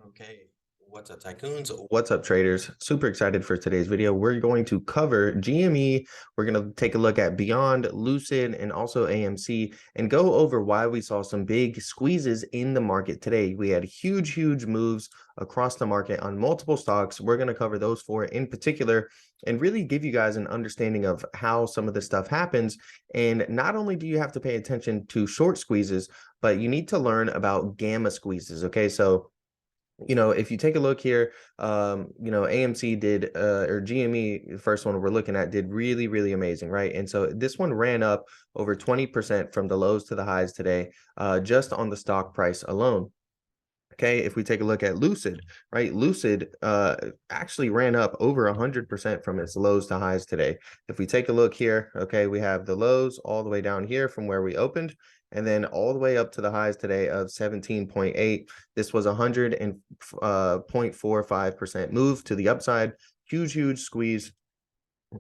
Okay, what's up, tycoons? What's up, traders? Super excited for today's video. We're going to cover GME. We're going to take a look at BYND, Lucid, and also AMC, and go over why we saw some big squeezes in the market today. We had huge moves across the market on multiple stocks. We're going to cover those four in particular and really give you guys an understanding of how some of this stuff happens. And not only do you have to pay attention to short squeezes, but you need to learn about gamma squeezes. Okay, so if you take a look here, AMC did, or GME, the first one we're looking at, did really amazing, right? And so this one ran up over 20% from the lows to the highs today, just on the stock price alone. Okay, if we take a look at Lucid, right? Lucid actually ran up over 100% from its lows to highs today. If we take a look here, okay, we have the lows all the way down here from where we opened, and then all the way up to the highs today of 17.8. This was 100.45% move to the upside. Huge squeeze.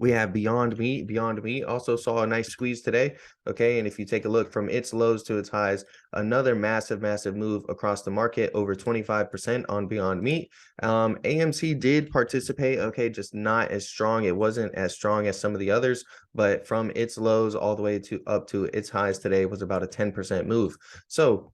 We have Beyond Meat. Beyond Meat also saw a nice squeeze today. Okay, and if you take a look from its lows to its highs, another massive move across the market, over 25% on Beyond Meat. AMC did participate, okay, just not as strong. It wasn't as strong as some of the others, but from its lows all the way to up to its highs today was about a 10% move. So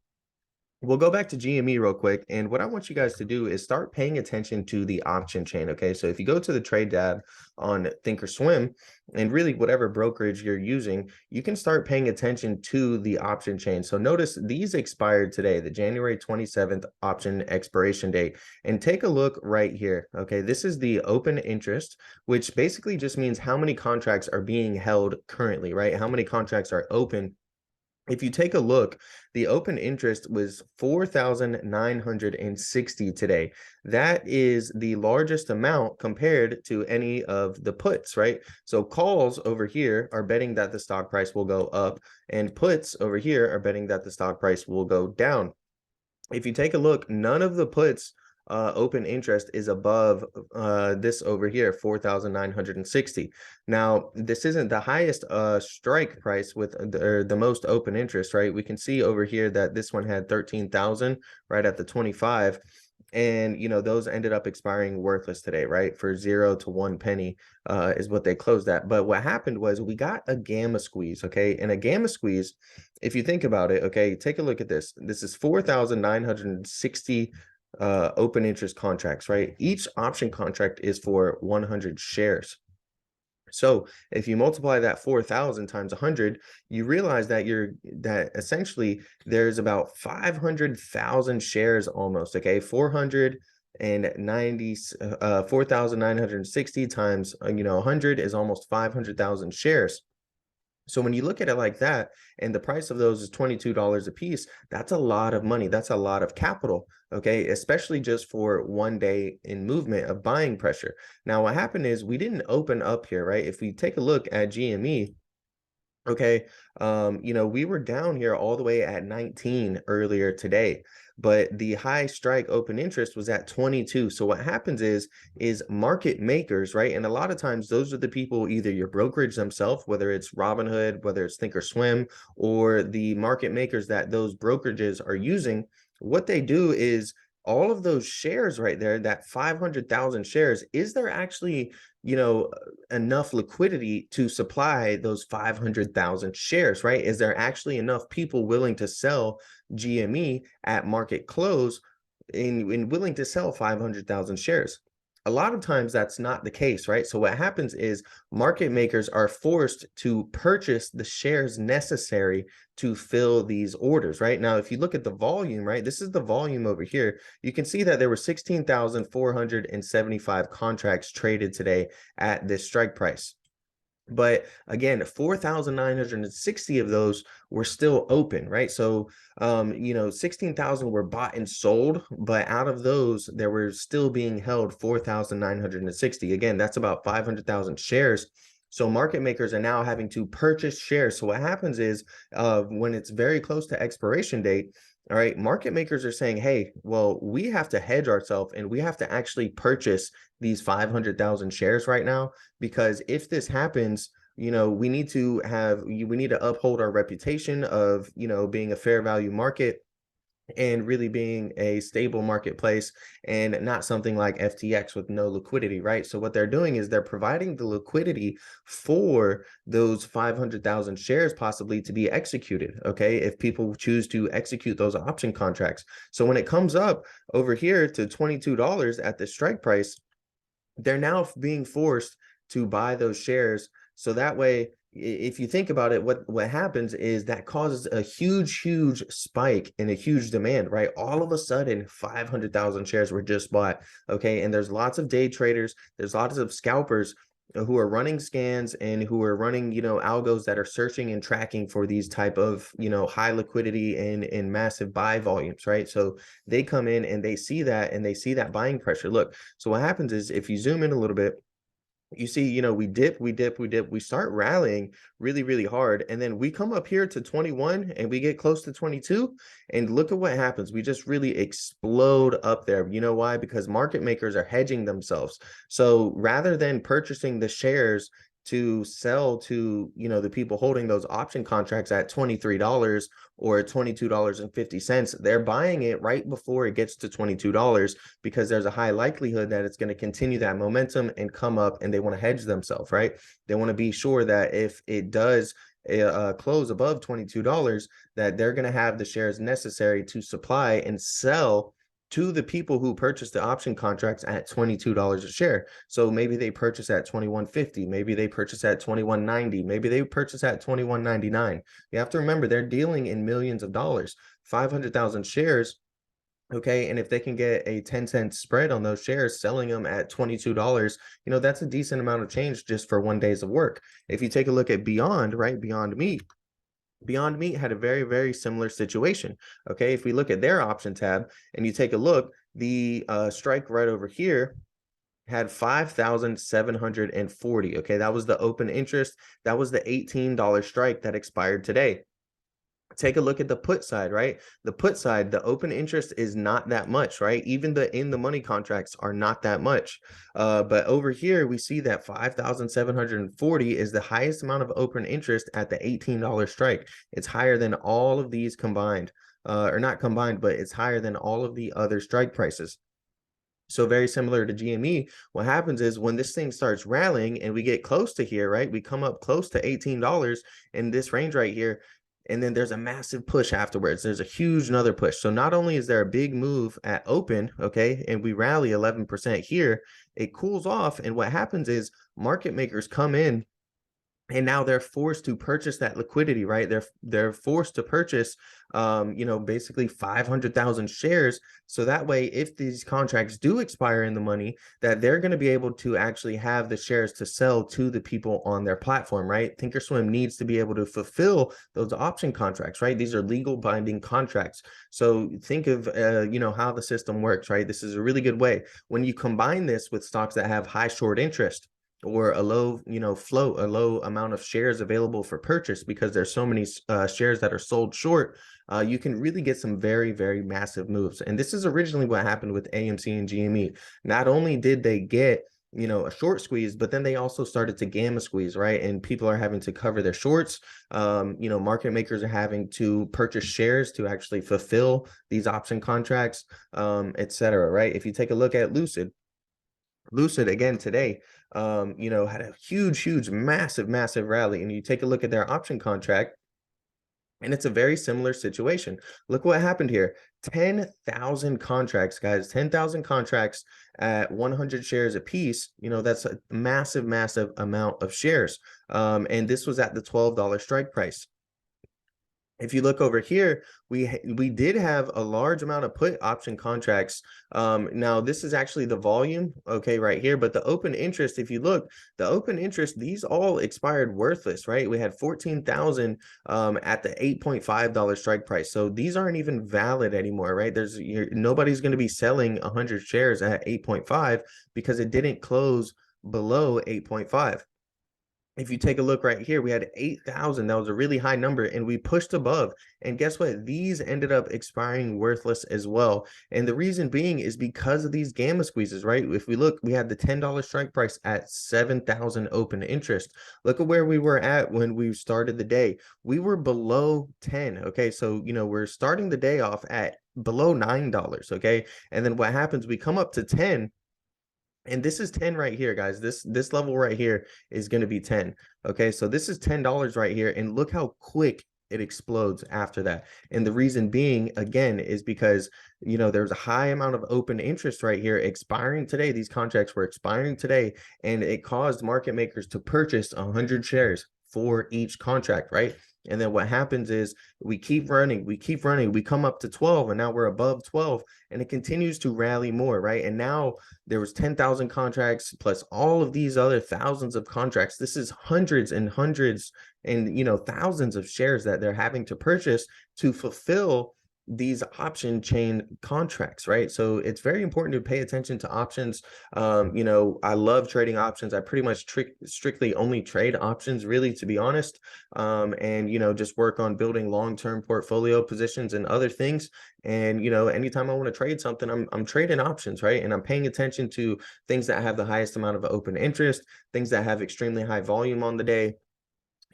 we'll go back to GME real quick. And what I want you guys to do is start paying attention to the option chain. Okay, so if you go to the trade tab on Thinkorswim and really whatever brokerage you're using, you can start paying attention to the option chain. So notice these expired today, the January 27th option expiration date. And take a look right here. Okay, this is the open interest, which basically just means how many contracts are being held currently, right? How many contracts are open. If you take a look, the open interest was 4,960 today. That is the largest amount compared to any of the puts, right? So calls over here are betting that the stock price will go up, and puts over here are betting that the stock price will go down. If you take a look, none of the puts open interest is above this over here, 4,960. Now, this isn't the highest strike price with the most open interest, right? We can see over here that this one had 13,000 right at the 25. And, those ended up expiring worthless today, right? For 0 to 1 penny is what they closed at. But what happened was we got a gamma squeeze, okay? And a gamma squeeze, if you think about it, okay, take a look at this. This is 4,960 open interest contracts, right? Each option contract is for 100 shares. So if you multiply that 4,000 times 100, you realize that essentially there's about 500,000 shares almost. Okay, 4,960 times 100 is almost 500,000 shares. So when you look at it like that, and the price of those is $22 a piece, that's a lot of money. That's a lot of capital, okay? Especially just for one day in movement of buying pressure. Now, what happened is we didn't open up here, right? If we take a look at GME, okay, we were down here all the way at 19 earlier today, but the high strike open interest was at 22. So what happens is market makers, right? And a lot of times those are the people, either your brokerage themselves, whether it's Robinhood, whether it's Thinkorswim, or the market makers that those brokerages are using. What they do is all of those shares right there, that 500,000 shares, is there actually enough liquidity to supply those 500,000 shares, right? Is there actually enough people willing to sell GME at market close and willing to sell 500,000 shares? A lot of times that's not the case, right? So what happens is market makers are forced to purchase the shares necessary to fill these orders, right? Now, if you look at the volume, right, this is the volume over here. You can see that there were 16,475 contracts traded today at this strike price. But again, 4,960 of those were still open, right? So, 16,000 were bought and sold, but out of those, there were still being held 4,960. Again, that's about 500,000 shares. So market makers are now having to purchase shares. So what happens is when it's very close to expiration date, all right, market makers are saying, hey, well, we have to hedge ourselves and we have to actually purchase these 500,000 shares right now, because if this happens, we need to uphold our reputation of, being a fair value market. and really being a stable marketplace and not something like FTX with no liquidity, right? So what they're doing is they're providing the liquidity for those 500,000 shares possibly to be executed, okay? If people choose to execute those option contracts. So when it comes up over here to $22 at the strike price, they're now being forced to buy those shares. So that way, if you think about it, what happens is that causes a huge spike in a huge demand, right? All of a sudden 500,000 shares were just bought. Okay, and there's lots of day traders, there's lots of scalpers who are running scans and who are running, algos that are searching and tracking for these type of, high liquidity and massive buy volumes, right? So they come in and they see that, and they see that buying pressure. Look, so what happens is, if you zoom in a little bit, you see, we start rallying really hard, and then we come up here to 21 and we get close to 22, and look at what happens. We just really explode up there. You know why? Because market makers are hedging themselves. So rather than purchasing the shares to sell to, the people holding those option contracts at $23 or $22.50, they're buying it right before it gets to $22, because there's a high likelihood that it's going to continue that momentum and come up, and they want to hedge themselves, right? They want to be sure that if it does close above $22, that they're going to have the shares necessary to supply and sell to the people who purchase the option contracts at $22 a share. So maybe they purchase at 21.50, maybe they purchase at 21.90, maybe they purchase at 21.99. You have to remember, they're dealing in millions of dollars, 500,000 shares. Okay, and if they can get a 10-cent spread on those shares, selling them at $22, that's a decent amount of change just for 1 day of work. If you take a look at Beyond, right, Beyond Meat had a very similar situation. Okay, if we look at their option tab and you take a look, the strike right over here had 5,740. Okay, that was the open interest. That was the $18 strike that expired today. Take a look at the put side, right? The put side, the open interest is not that much, right? Even the in the money contracts are not that much. But over here, we see that 5,740 is the highest amount of open interest at the $18 strike. It's higher than all of these combined, or not combined, but it's higher than all of the other strike prices. So very similar to GME, what happens is when this thing starts rallying and we get close to here, right? We come up close to $18 in this range right here, and then there's a massive push afterwards. There's a huge another push. So not only is there a big move at open, okay, and we rally 11% here, it cools off, and what happens is market makers come in, and now they're forced to purchase that liquidity, right? They're forced to purchase basically 500,000 shares, so that way if these contracts do expire in the money, that they're going to be able to actually have the shares to sell to the people on their platform, right? Thinkorswim needs to be able to fulfill those option contracts, right? These are legal binding contracts. So think of how the system works, right? This is a really good way when you combine this with stocks that have high short interest, or a low, float, a low amount of shares available for purchase, because there's so many shares that are sold short. You can really get some very massive moves. And this is originally what happened with AMC and GME. Not only did they get, a short squeeze, but then they also started to gamma squeeze, right? And people are having to cover their shorts. Market makers are having to purchase shares to actually fulfill these option contracts, etc. Right? If you take a look at Lucid again today, had a huge, massive rally. And you take a look at their option contract, and it's a very similar situation. Look what happened here. 10,000 contracts, guys, 10,000 contracts at 100 shares a piece. That's a massive amount of shares. And this was at the $12 strike price. If you look over here, we did have a large amount of put option contracts. Now this is actually the volume, okay, right here. But the open interest, if you look, the open interest, these all expired worthless, right? We had 14,000 at the $8.5 strike price. So these aren't even valid anymore, right? Nobody's going to be selling 100 shares at 8.5 because it didn't close below 8.5. If you take a look right here, we had 8,000. That was a really high number, and we pushed above. And guess what? These ended up expiring worthless as well. And the reason being is because of these gamma squeezes, right? If we look, we had the $10 strike price at 7,000 open interest. Look at where we were at when we started the day. We were below 10. Okay, so we're starting the day off at below $9, okay? And then what happens, we come up to 10, and this is 10 right here, guys. This level right here is going to be 10. Okay, so this is $10 right here, and look how quick it explodes after that. And the reason being, again, is because there's a high amount of open interest right here expiring today. These contracts were expiring today, and it caused market makers to purchase 100 shares for each contract, right? And then what happens is we keep running, we come up to 12, and now we're above 12, and it continues to rally more, right? And now there was 10,000 contracts plus all of these other thousands of contracts. This is hundreds and hundreds and thousands of shares that they're having to purchase to fulfill these option chain contracts, right? So it's very important to pay attention to options. I love trading options. I pretty much strictly only trade options, really, to be honest. And just work on building long-term portfolio positions and other things. And anytime I want to trade something, I'm trading options, right? And I'm paying attention to things that have the highest amount of open interest, things that have extremely high volume on the day.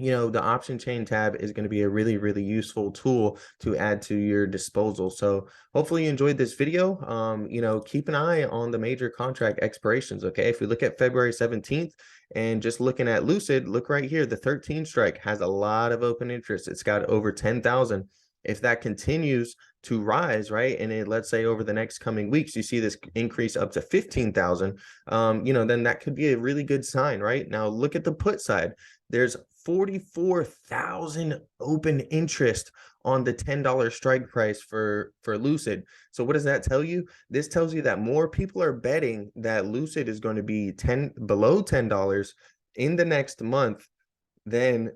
The option chain tab is going to be a really, really useful tool to add to your disposal. So hopefully you enjoyed this video. Keep an eye on the major contract expirations. Okay. If we look at February 17th and just looking at Lucid, look right here. The 13 strike has a lot of open interest. It's got over 10,000. If that continues to rise, right, and let's say over the next coming weeks, you see this increase up to 15,000, then that could be a really good sign, right? Now look at the put side. There's 44,000 open interest on the $10 strike price for Lucid. So what does that tell you? This tells you that more people are betting that Lucid is going to be below $10 in the next month than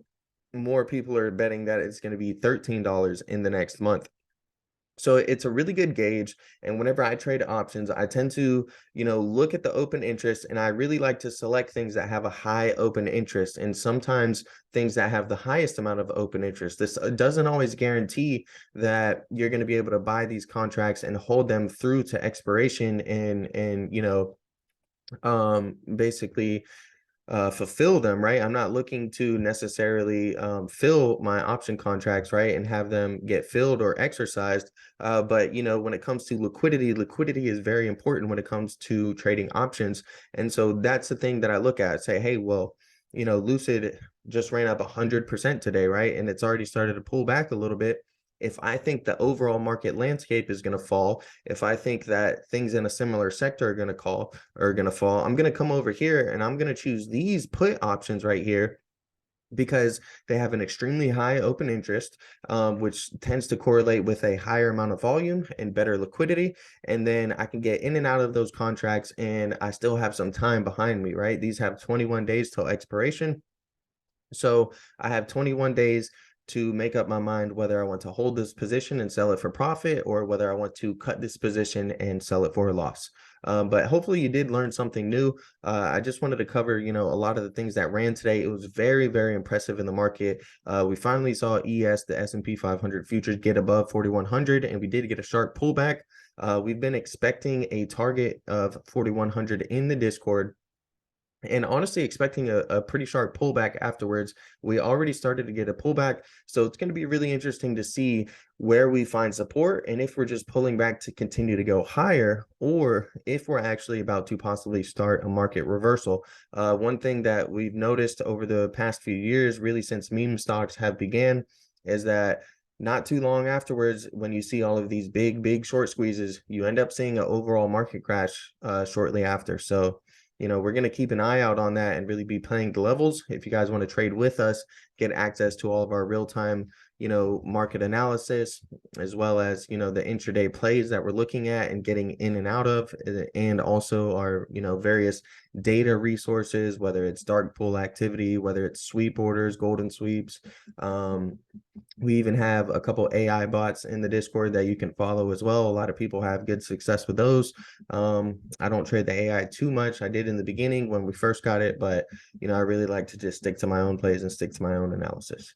more people are betting that it's going to be $13 in the next month. So it's a really good gauge. And whenever I trade options, I tend to, look at the open interest, and I really like to select things that have a high open interest, and sometimes things that have the highest amount of open interest. This doesn't always guarantee that you're going to be able to buy these contracts and hold them through to expiration and basically fulfill them, right? I'm not looking to necessarily fill my option contracts, right, and have them get filled or exercised. But when it comes to liquidity is very important when it comes to trading options. And so that's the thing that I look at. Say, hey, well, Lucid just ran up 100% today, right? And it's already started to pull back a little bit. If I think the overall market landscape is going to fall, if I think that things in a similar sector are going to fall, I'm going to come over here and I'm going to choose these put options right here because they have an extremely high open interest, which tends to correlate with a higher amount of volume and better liquidity. And then I can get in and out of those contracts, and I still have some time behind me, right? These have 21 days till expiration. So I have 21 days to make up my mind whether I want to hold this position and sell it for profit, or whether I want to cut this position and sell it for a loss. But hopefully you did learn something new. I just wanted to cover, a lot of the things that ran today. It was very, very impressive in the market. We finally saw the S&P 500 futures, get above 4,100, and we did get a sharp pullback. We've been expecting a target of 4,100 in the Discord, and honestly expecting a pretty sharp pullback afterwards. We already started to get a pullback, so it's going to be really interesting to see where we find support, and if we're just pulling back to continue to go higher, or if we're actually about to possibly start a market reversal. One thing that we've noticed over the past few years, really since meme stocks have began, is that not too long afterwards, when you see all of these big short squeezes, you end up seeing an overall market crash shortly after. So we're going to keep an eye out on that and really be playing the levels. If you guys want to trade with us, get access to all of our real-time, market analysis, as well as, the intraday plays that we're looking at and getting in and out of, and also our, various data resources, whether it's dark pool activity, whether it's sweep orders, golden sweeps. We even have a couple AI bots in the Discord that you can follow as well. A lot of people have good success with those. I don't trade the AI too much. I did in the beginning when we first got it, but I really like to just stick to my own plays and stick to my own analysis.